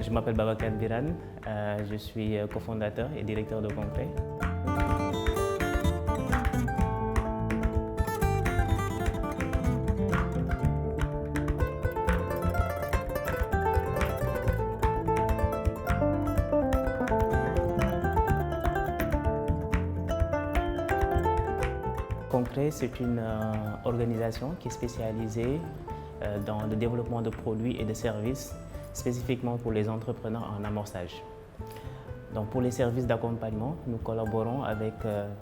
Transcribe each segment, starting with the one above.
Je m'appelle Babacar Birane, je suis cofondateur et directeur de Concret. Concret, c'est une organisation qui est spécialisée dans le développement de produits et de services spécifiquement pour les entrepreneurs en amorçage. Donc pour les services d'accompagnement, nous collaborons avec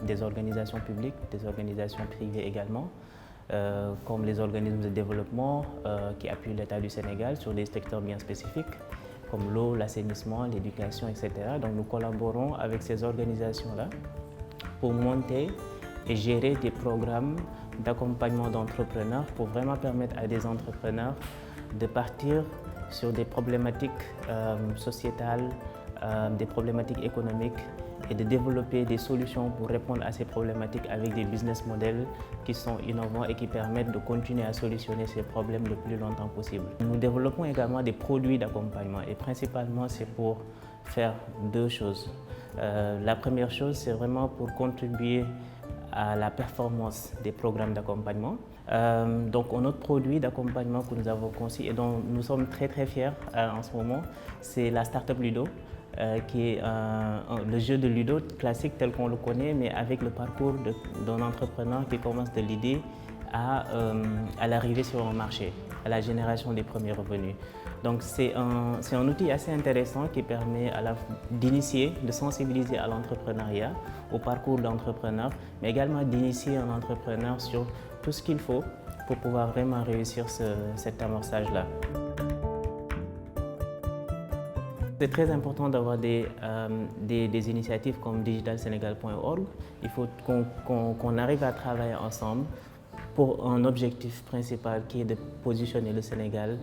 des organisations publiques, des organisations privées également, comme les organismes de développement qui appuient l'État du Sénégal sur des secteurs bien spécifiques, comme l'eau, l'assainissement, l'éducation, etc. Donc nous collaborons avec ces organisations-là pour monter et gérer des programmes d'accompagnement d'entrepreneurs pour vraiment permettre à des entrepreneurs de partir sur des problématiques sociétales, des problématiques économiques et de développer des solutions pour répondre à ces problématiques avec des business models qui sont innovants et qui permettent de continuer à solutionner ces problèmes le plus longtemps possible. Nous développons également des produits d'accompagnement et principalement c'est pour faire deux choses. La première chose, c'est vraiment pour contribuer à la performance des programmes d'accompagnement. Donc un autre produit d'accompagnement que nous avons conçu et dont nous sommes très fiers en ce moment, c'est la Startup Ludo, qui est le jeu de Ludo classique tel qu'on le connaît, mais avec le parcours d'un entrepreneur qui commence de l'idée à l'arrivée sur un marché, à la génération des premiers revenus. Donc c'est un outil assez intéressant qui permet d'initier, de sensibiliser à l'entrepreneuriat, au parcours d'entrepreneur, mais également d'initier un entrepreneur sur tout ce qu'il faut pour pouvoir vraiment réussir cet amorçage-là. C'est très important d'avoir des initiatives comme digitalsenegal.org. Il faut qu'on arrive à travailler ensemble pour un objectif principal qui est de positionner le Sénégal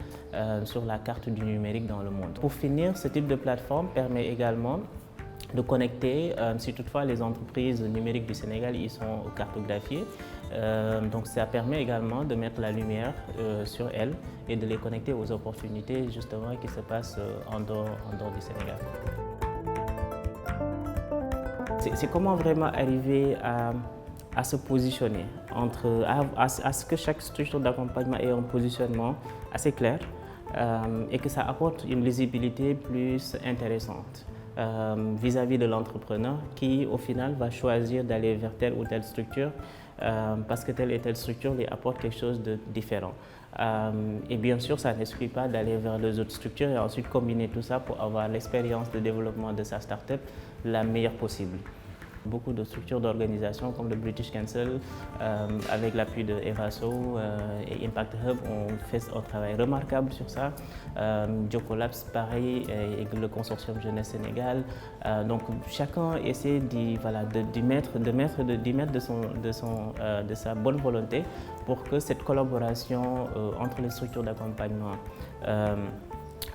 sur la carte du numérique dans le monde. Pour finir, ce type de plateforme permet également de connecter, si toutefois les entreprises numériques du Sénégal y sont cartographiées, donc ça permet également de mettre la lumière sur elles et de les connecter aux opportunités justement qui se passent en dehors du Sénégal. C'est comment vraiment arriver à se positionner, à ce que chaque structure d'accompagnement ait un positionnement assez clair et que ça apporte une visibilité plus intéressante vis-à-vis de l'entrepreneur qui au final va choisir d'aller vers telle ou telle structure parce que telle et telle structure lui apporte quelque chose de différent. Et bien sûr, ça n'exclut pas d'aller vers les autres structures et ensuite combiner tout ça pour avoir l'expérience de développement de sa start-up la meilleure possible. Beaucoup de structures d'organisation comme le British Council, avec l'appui de Evaso et Impact Hub, ont fait un travail remarquable sur ça. Jocolabs, pareil, et le consortium Jeunesse Sénégal. Donc chacun essaie d'y mettre de sa bonne volonté pour que cette collaboration entre les structures d'accompagnement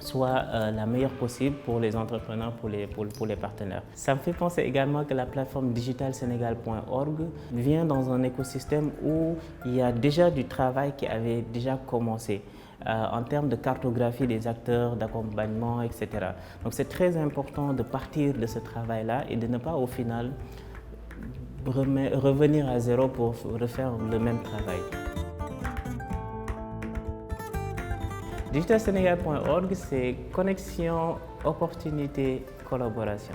soit la meilleure possible pour les entrepreneurs, pour les partenaires. Ça me fait penser également que la plateforme digitalsenegal.org vient dans un écosystème où il y a déjà du travail qui avait déjà commencé en termes de cartographie des acteurs, d'accompagnement, etc. Donc c'est très important de partir de ce travail-là et de ne pas au final revenir à zéro pour refaire le même travail. Digitalsenegal.org, c'est connexion, opportunité, collaboration.